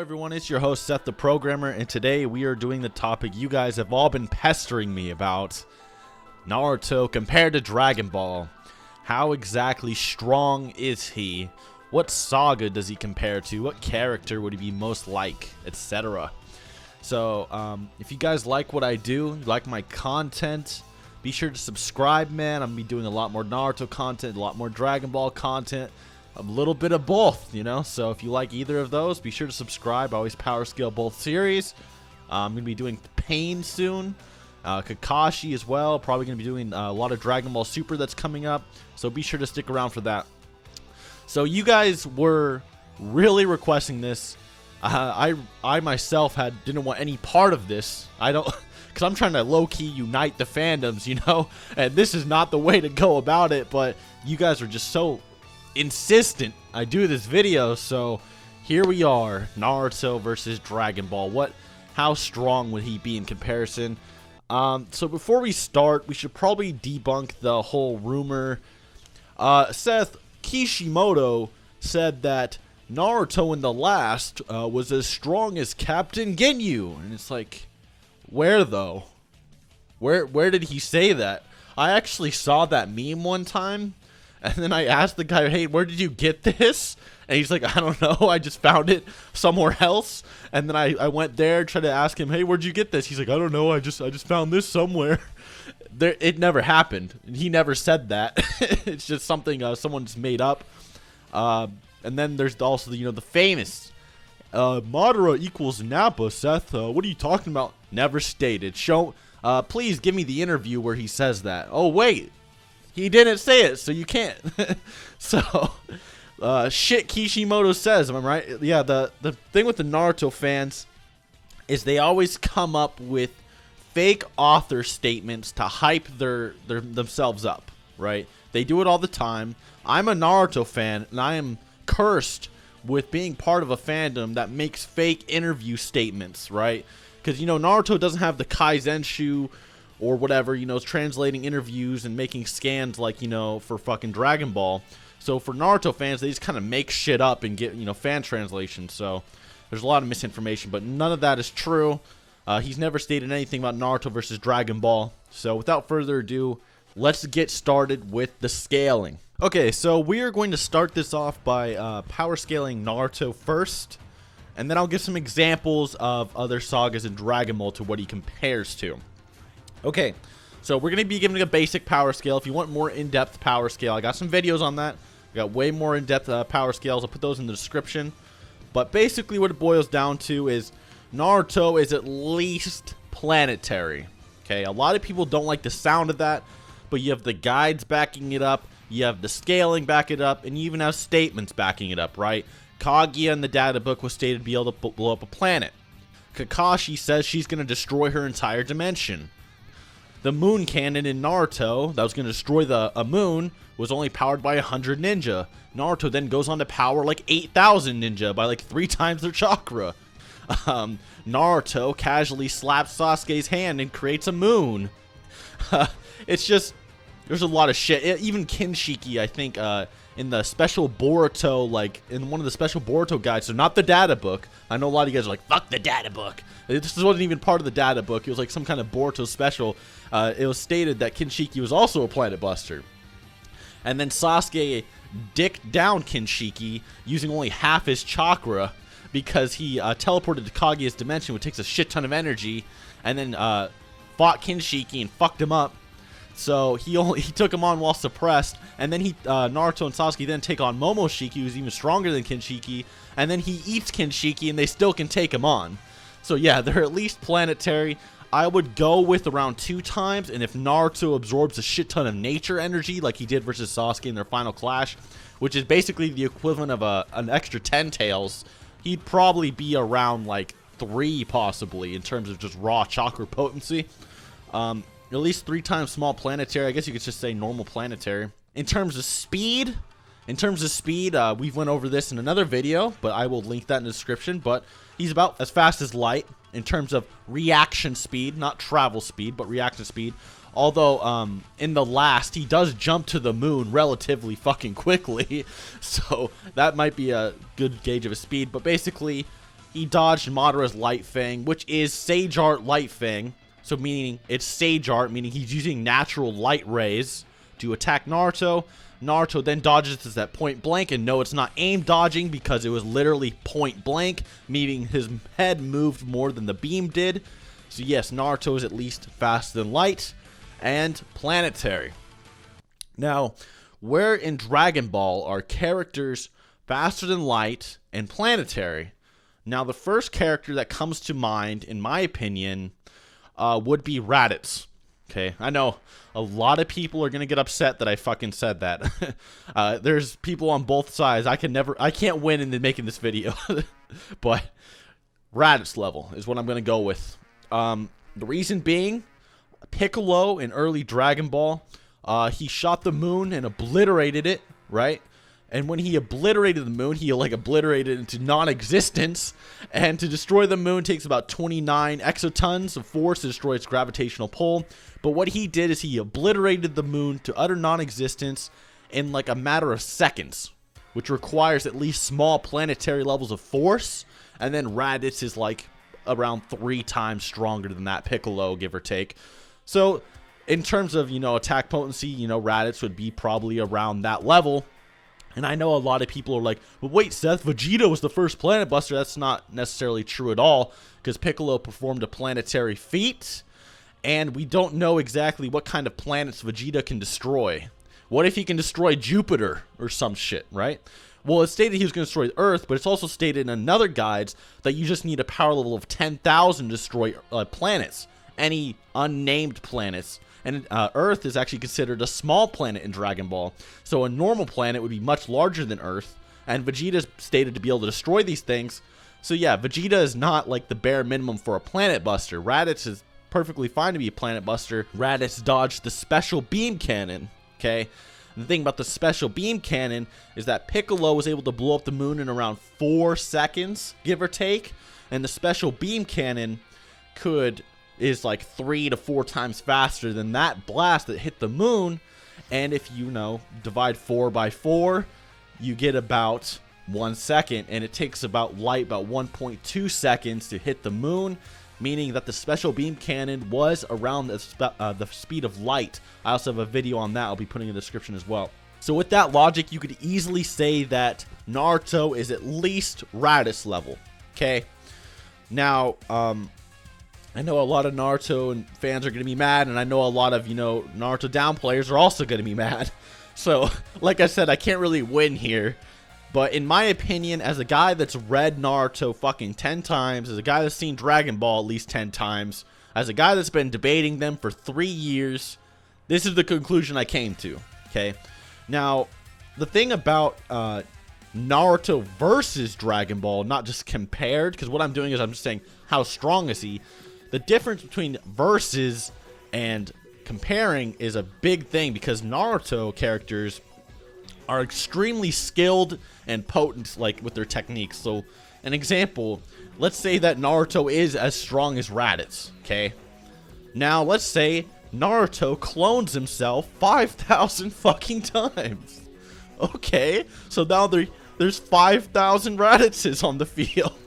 everyone, it's your host Seth the Programmer, and today we are doing the topic you guys have all been pestering me about: Naruto compared to Dragon Ball. How exactly strong is he? What saga does he compare to? What character would he be most like, etc. So if you guys like what I do, you like my content, be sure to subscribe, man. I'm gonna be doing a lot more Naruto content, a lot more Dragon Ball content, a little bit of both, you know. So if you like either of those, be sure to subscribe. I always power scale both series. I'm gonna be doing Pain soon, Kakashi as well. Probably gonna be doing a lot of Dragon Ball Super that's coming up, so be sure to stick around for that. So you guys were really requesting this. I myself didn't want any part of this. I don't, because I'm trying to low-key unite the fandoms, you know, and this is not the way to go about it. But you guys are just so insistent I do this video, so here we are. Naruto versus Dragon Ball. How strong would he be in comparison? So before we start, we should probably debunk the whole rumor. Seth Kishimoto said that Naruto in the last was as strong as Captain Ginyu, and it's like, where though? Where did he say that? I actually saw that meme one time, and then I asked the guy, hey, where did you get this? And he's like, I don't know, I just found it somewhere else. And then I went there, tried to ask him, hey, where'd you get this? He's like, I don't know, I just found this somewhere. It never happened. He never said that. It's just something someone's made up. And then there's also the famous Madara equals Nappa. Seth, what are you talking about? Never stated. Please give me the interview where he says that. Oh wait, he didn't say it, so you can't. So shit Kishimoto says, am I right? Yeah, the thing with the Naruto fans is they always come up with fake author statements to hype themselves up, right? They do it all the time. I'm a Naruto fan, and I am cursed with being part of a fandom that makes fake interview statements, right? Because, Naruto doesn't have the Kaizenshu or whatever, translating interviews and making scans like, for fucking Dragon Ball. So for Naruto fans, they just kind of make shit up and get, fan translations. So there's a lot of misinformation, but none of that is true. He's never stated anything about Naruto versus Dragon Ball. So without further ado, let's get started with the scaling. Okay, so we are going to start this off by power scaling Naruto first, and then I'll give some examples of other sagas in Dragon Ball to what he compares to. Okay, so we're going to be giving a basic power scale. If you want more in-depth power scale, I got some videos on that. I got way more in-depth power scales. I'll put those in the description. But basically what it boils down to is Naruto is at least planetary. Okay, a lot of people don't like the sound of that, but you have the guides backing it up. You have the scaling back it up, and you even have statements backing it up, right? Kaguya in the data book was stated to be able to blow up a planet. Kakashi says she's going to destroy her entire dimension. The moon cannon in Naruto that was going to destroy a moon was only powered by 100 ninja. Naruto then goes on to power like 8,000 ninja by like 3 times their chakra. Naruto casually slaps Sasuke's hand and creates a moon. It's just, there's a lot of shit. Even Kinshiki, I think, in the special Boruto, like in one of the special Boruto guides, so not the data book. I know a lot of you guys are like, fuck the data book. This wasn't even part of the data book. It was like some kind of Boruto special. It was stated that Kinshiki was also a planet buster. And then Sasuke dicked down Kinshiki using only half his chakra because he teleported to Kaguya's dimension, which takes a shit ton of energy, and then fought Kinshiki and fucked him up. So he took him on while suppressed, and then Naruto and Sasuke then take on Momoshiki, who's even stronger than Kinshiki, and then he eats Kinshiki, and they still can take him on. So yeah, they're at least planetary. I would go with around 2 times, and if Naruto absorbs a shit ton of nature energy like he did versus Sasuke in their final clash, which is basically the equivalent of an extra 10 tails, he'd probably be around like 3 possibly in terms of just raw chakra potency. At least 3 times small planetary. I guess you could just say normal planetary. In terms of speed, we've went over this in another video, but I will link that in the description. But he's about as fast as light in terms of reaction speed, not travel speed, but reaction speed. Although, in the last, he does jump to the moon relatively fucking quickly. So that might be a good gauge of his speed. But basically, he dodged Madara's Light Fang, which is Sage Art Light Fang. So meaning it's Sage Art, meaning he's using natural light rays to attack Naruto. Naruto then dodges this at point blank, and no, it's not aim dodging because it was literally point blank, meaning his head moved more than the beam did. So yes, Naruto is at least faster than light and planetary. Now, where in Dragon Ball are characters faster than light and planetary? Now, the first character that comes to mind, in my opinion, would be Raditz. Okay, I know a lot of people are gonna get upset that I fucking said that. There's people on both sides. I can't win in making this video. But Raditz level is what I'm gonna go with. The reason being, Piccolo in early Dragon Ball, he shot the moon and obliterated it, right? And when he obliterated the moon, he like obliterated it into non-existence. And to destroy the moon takes about 29 exotons of force to destroy its gravitational pull. But what he did is he obliterated the moon to utter non-existence in like a matter of seconds, which requires at least small planetary levels of force. And then Raditz is like around 3 times stronger than that Piccolo, give or take. So in terms of, you know, attack potency, you know, Raditz would be probably around that level. And I know a lot of people are like, well, wait, Seth, Vegeta was the first planet buster. That's not necessarily true at all, because Piccolo performed a planetary feat, and we don't know exactly what kind of planets Vegeta can destroy. What if he can destroy Jupiter or some shit, right? Well, it's stated he was going to destroy Earth, but it's also stated in another guides that you just need a power level of 10,000 to destroy planets, any unnamed planets. And Earth is actually considered a small planet in Dragon Ball. So a normal planet would be much larger than Earth. And Vegeta is stated to be able to destroy these things. So yeah, Vegeta is not like the bare minimum for a planet buster. Raditz is perfectly fine to be a planet buster. Raditz dodged the special beam cannon. Okay. The thing about the special beam cannon is that Piccolo was able to blow up the moon in around 4 seconds, give or take. And the special beam cannon is like 3 to 4 times faster than that blast that hit the moon. And if you know, divide 4 by 4, you get about 1 second, and it takes about 1.2 seconds to hit the moon, meaning that the special beam cannon was around the speed of light. I also have a video on that I'll be putting in the description as well. So with that logic, you could easily say that Naruto is at least Raditz level. Okay, now I know a lot of Naruto fans are going to be mad, and I know a lot of, you know, Naruto down players are also going to be mad. So, like I said, I can't really win here. But in my opinion, as a guy that's read Naruto fucking 10 times, as a guy that's seen Dragon Ball at least 10 times, as a guy that's been debating them for 3 years, this is the conclusion I came to, okay? Now, the thing about Naruto versus Dragon Ball, not just compared, because what I'm doing is I'm just saying, how strong is he? The difference between versus and comparing is a big thing, because Naruto characters are extremely skilled and potent, like, with their techniques. So, an example, let's say that Naruto is as strong as Raditz, okay? Now, let's say Naruto clones himself 5,000 fucking times. Okay, so now there's 5,000 Raditzes on the field.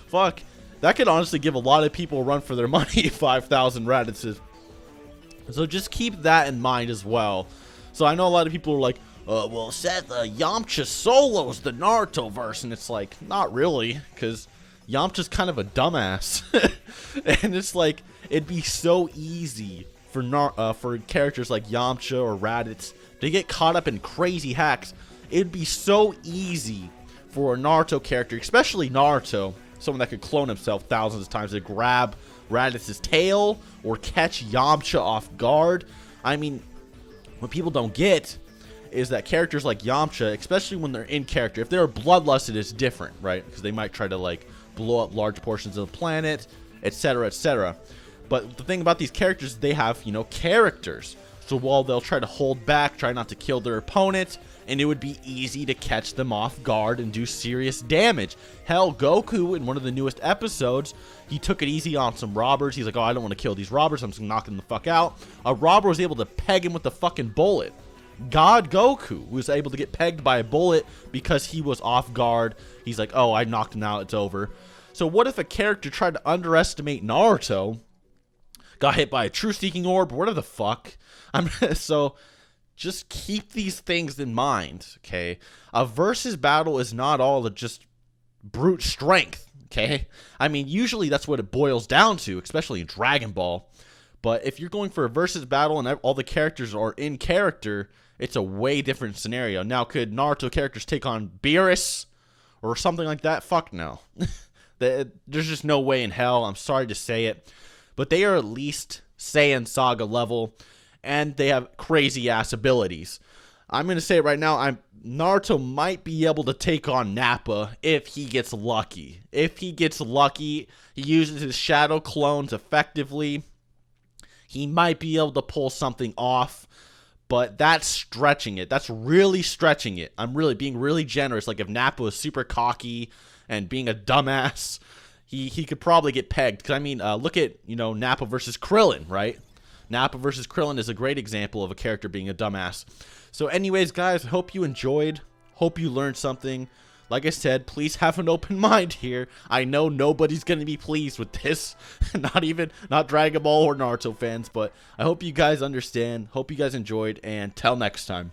Fuck. That could honestly give a lot of people a run for their money, 5,000 Raditzes. So just keep that in mind as well. So I know a lot of people are like, well, Seth, Yamcha solos the Naruto verse. And it's like, not really, because Yamcha's kind of a dumbass. And it's like, it'd be so easy for characters like Yamcha or Raditz to get caught up in crazy hacks. It'd be so easy for a Naruto character, especially Naruto, someone that could clone himself thousands of times, to grab Raditz's tail or catch Yamcha off guard. I mean, what people don't get is that characters like Yamcha, especially when they're in character, if they're bloodlusted, it's different, right? Because they might try to, like, blow up large portions of the planet, etc., etc. But the thing about these characters, they have, you know, characters. So while they'll try to hold back, try not to kill their opponent, and it would be easy to catch them off guard and do serious damage. Hell, Goku, in one of the newest episodes, he took it easy on some robbers. He's like, oh, I don't want to kill these robbers, I'm just gonna knock them the fuck out. A robber was able to peg him with the fucking bullet. God Goku was able to get pegged by a bullet because he was off guard. He's like, oh, I knocked him out, it's over. So what if a character tried to underestimate Naruto, got hit by a truth-seeking orb, whatever the fuck? So just keep these things in mind, okay? A versus battle is not all just brute strength, okay? I mean, usually that's what it boils down to, especially in Dragon Ball. But if you're going for a versus battle and all the characters are in character, it's a way different scenario. Now, could Naruto characters take on Beerus or something like that? Fuck no. There's just no way in hell. I'm sorry to say it. But they are at least Saiyan Saga level, and they have crazy-ass abilities. I'm going to say it right now, Naruto might be able to take on Nappa if he gets lucky. If he gets lucky, he uses his shadow clones effectively, he might be able to pull something off, but that's stretching it. That's really stretching it. I'm really being really generous. Like if Nappa was super cocky and being a dumbass, he could probably get pegged. Because I mean, look at, Nappa versus Krillin, right? Nappa versus Krillin is a great example of a character being a dumbass. So anyways, guys, hope you enjoyed. Hope you learned something. Like I said, please have an open mind here. I know nobody's going to be pleased with this. Not Dragon Ball or Naruto fans. But I hope you guys understand. Hope you guys enjoyed. And till next time.